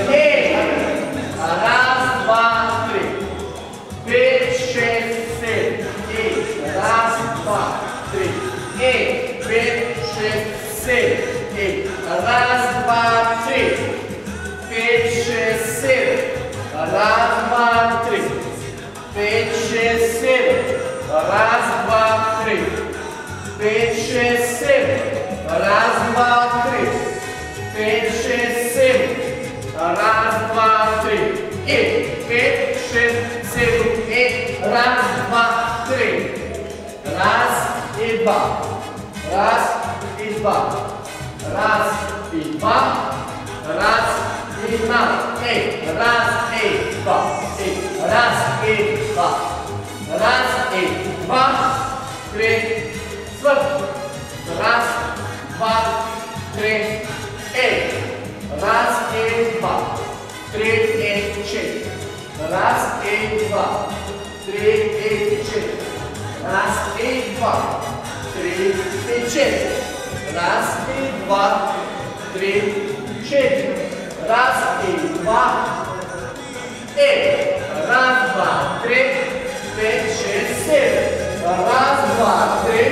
Эй! Раз, два, три. 5, 6, 7. Эй! Раз, два, три. Эй! 5, 6, 7. Эй! Раз, два, три. 5, 6, 7. Раз, два, три. 5, 6, 7. Раз, два, три. 5, 6, 7. Раз, два, три. 5, 6, 7. Раз, два, три. И 5, 6, 7. И раз, два, три. Раз и два. Раз и два. Раз и два. Раз и два. Эй, раз и два. Эй, раз и два. Раз и два. Три. Сверху. Раз, два, три. Эй. Раз и два. Три и четыре. Раз и два. Три и четыре. Раз и два. Три и четыре. Раз и два. Три, четыре. Раз и два. Эй. Раз, два, три. 5, 6, 7. Раз, два, три.